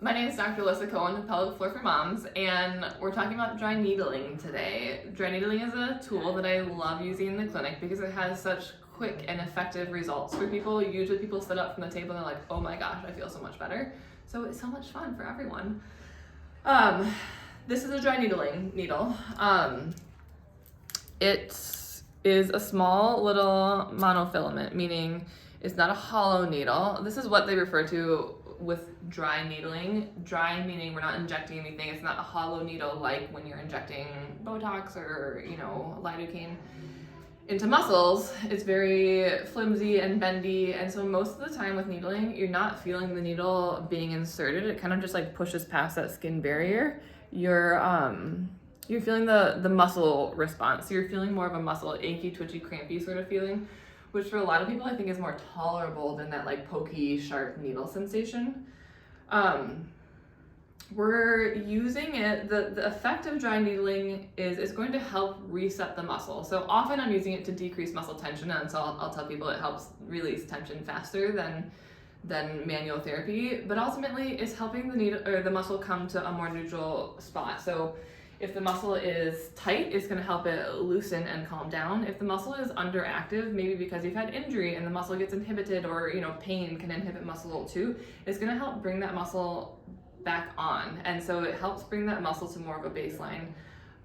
My name is Dr. Alyssa Cohen with Pelvic Floor for Moms, and we're talking about dry needling today. Dry needling is a tool that I love using in the clinic because it has such quick and effective results for people. Usually people sit up from the table and they're like, oh my gosh, I feel so much better. So it's so much fun for everyone. This is a dry needling needle. It is a small little monofilament, meaning it's not a hollow needle. This is what they refer to with dry needling. Dry meaning we're not injecting anything. It's not a hollow needle like when you're injecting Botox or, lidocaine into muscles. It's very flimsy and bendy, and so most of the time with needling, you're not feeling the needle being inserted. It kind of just like pushes past that skin barrier. You're feeling the muscle response. So you're feeling more of a muscle achy, twitchy, crampy sort of feeling, which for a lot of people I think is more tolerable than that like pokey, sharp needle sensation. We're using it, the effect of dry needling is going to help reset the muscle. So often I'm using it to decrease muscle tension, and so I'll tell people it helps release tension faster than manual therapy, but ultimately it's helping the needle or the muscle come to a more neutral spot. So if the muscle is tight, it's going to help it loosen and calm down. If the muscle is underactive, maybe because you've had injury and the muscle gets inhibited, or pain can inhibit muscle too, it's going to help bring that muscle back on. And so it helps bring that muscle to more of a baseline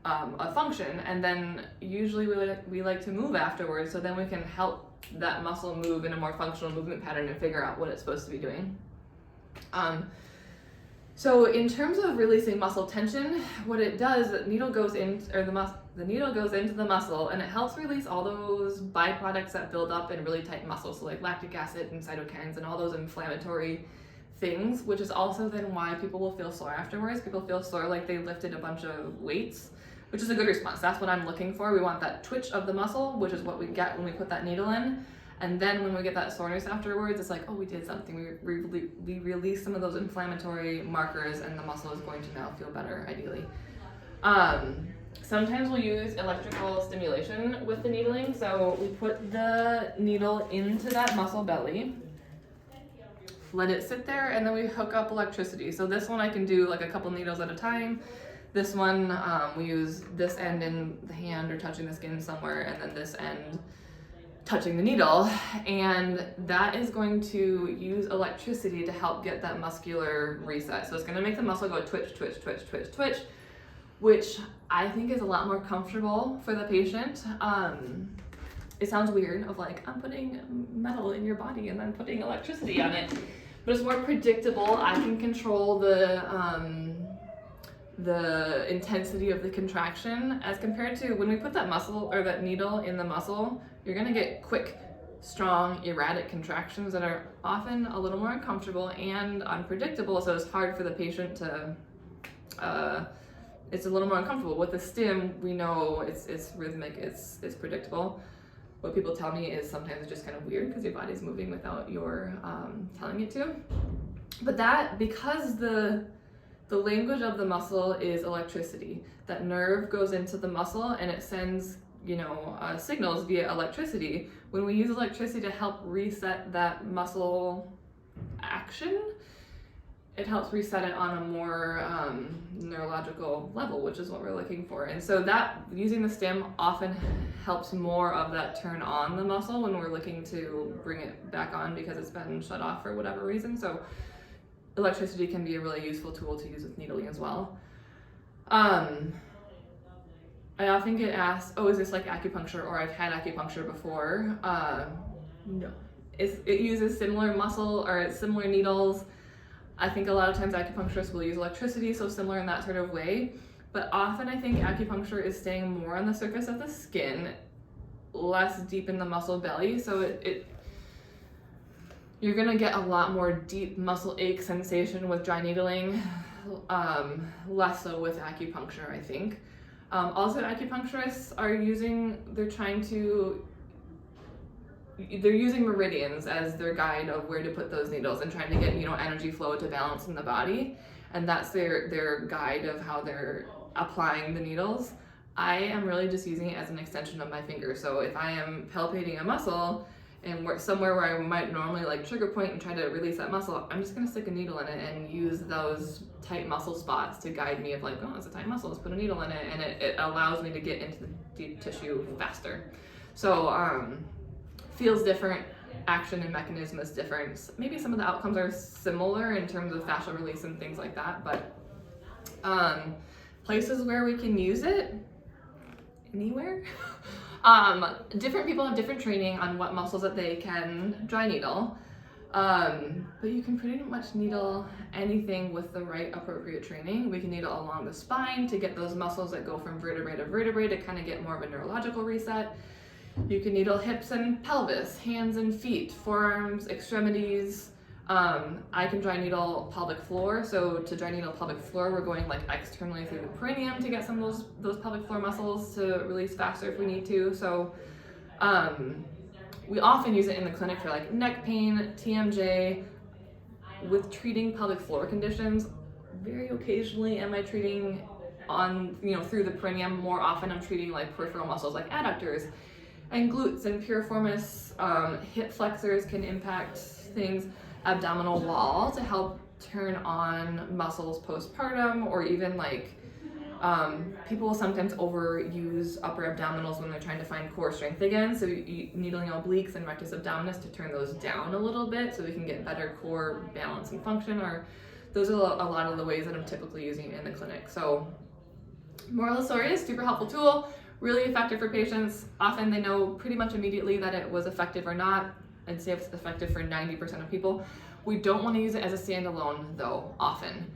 of function. And then usually we like to move afterwards, so then we can help that muscle move in a more functional movement pattern and figure out what it's supposed to be doing. So in terms of releasing muscle tension, what it does, the needle goes into the muscle, and it helps release all those byproducts that build up in really tight muscles, so like lactic acid and cytokines and all those inflammatory things, which is also then why people will feel sore afterwards. People feel sore like they lifted a bunch of weights, which is a good response. That's what I'm looking for. We want that twitch of the muscle, which is what we get when we put that needle in. And then when we get that soreness afterwards, it's like, oh, we did something. We release some of those inflammatory markers, and the muscle is going to now feel better, ideally. Sometimes we'll use electrical stimulation with the needling. So we put the needle into that muscle belly, let it sit there, and then we hook up electricity. So this one I can do like a couple needles at a time. This one, we use this end in the hand or touching the skin somewhere, and then this end touching the needle, and that is going to use electricity to help get that muscular reset. So it's going to make the muscle go twitch, twitch, twitch, twitch, twitch, which I think is a lot more comfortable for the patient. It sounds weird of like, I'm putting metal in your body and then putting electricity on it, but it's more predictable. I can control the intensity of the contraction as compared to when we put that muscle or that needle in the muscle. You're going to get quick, strong, erratic contractions that are often a little more uncomfortable and unpredictable, so it's hard for the patient to it's a little more uncomfortable. With the stim, we know it's rhythmic, it's predictable. What people tell me is sometimes it's just kind of weird because your body's moving without your telling it to. But that, because the language of the muscle is electricity, that nerve goes into the muscle and it sends signals via electricity. When we use electricity to help reset that muscle action, it helps reset it on a more neurological level, which is what we're looking for. And so that using the stim often helps more of that turn on the muscle when we're looking to bring it back on because it's been shut off for whatever reason. So electricity can be a really useful tool to use with needling as well. I often get asked, oh, is this like acupuncture, or I've had acupuncture before. No. It uses similar muscle or similar needles. I think a lot of times acupuncturists will use electricity, so similar in that sort of way. But often I think acupuncture is staying more on the surface of the skin, less deep in the muscle belly. So you're gonna get a lot more deep muscle ache sensation with dry needling, less so with acupuncture, I think. Also, acupuncturists they're using meridians as their guide of where to put those needles and trying to get, energy flow to balance in the body. And that's their guide of how they're applying the needles. I am really just using it as an extension of my finger. So if I am palpating a muscle and somewhere where I might normally like trigger point and try to release that muscle, I'm just gonna stick a needle in it and use those tight muscle spots to guide me of like, oh, it's a tight muscle, let's put a needle in it, and it allows me to get into the deep tissue faster. So feels different, action and mechanism is different. Maybe some of the outcomes are similar in terms of fascial release and things like that, but places where we can use it, anywhere. Different people have different training on what muscles that they can dry needle, but you can pretty much needle anything with the right appropriate training. We can needle along the spine to get those muscles that go from vertebrae to vertebrae to kind of get more of a neurological reset. You can needle hips and pelvis, hands and feet, forearms, extremities. I can dry needle pelvic floor. So to dry needle pelvic floor, we're going like externally through the perineum to get some of those pelvic floor muscles to release faster if we need to. So we often use it in the clinic for like neck pain, TMJ, with treating pelvic floor conditions. Very occasionally am I treating on, through the perineum. More often I'm treating like peripheral muscles like adductors and glutes and piriformis. Hip flexors can impact things. Abdominal wall to help turn on muscles postpartum, or even like people will sometimes overuse upper abdominals when they're trying to find core strength again. So needling obliques and rectus abdominis to turn those down a little bit so we can get better core balance and function. Or those are a lot of the ways that I'm typically using it in the clinic. So moral of the story is super helpful tool, really effective for patients. Often they know pretty much immediately that it was effective or not. I'd say it's effective for 90% of people. We don't want to use it as a standalone though, often.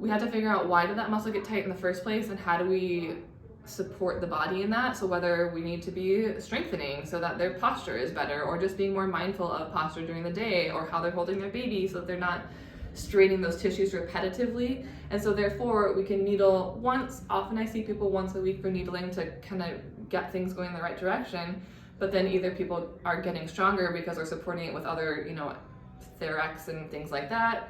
We have to figure out why did that muscle get tight in the first place and how do we support the body in that. So whether we need to be strengthening so that their posture is better, or just being more mindful of posture during the day, or how they're holding their baby so that they're not straining those tissues repetitively. And so therefore we can needle once. Often I see people once a week for needling to kind of get things going in the right direction. But then either people are getting stronger because they're supporting it with other, Therex and things like that,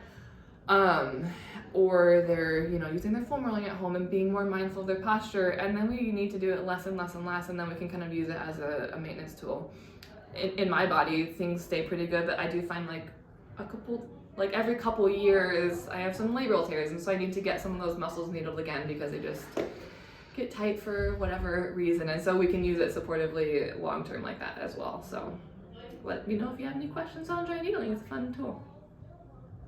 or they're, using their foam rolling at home and being more mindful of their posture. And then we need to do it less and less and less, and then we can kind of use it as a maintenance tool. In my body, things stay pretty good, but I do find every couple years, I have some labral tears, and so I need to get some of those muscles needled again because they just get tight for whatever reason. And so we can use it supportively long term like that as well. So let me know if you have any questions on dry needling. It's a fun tool.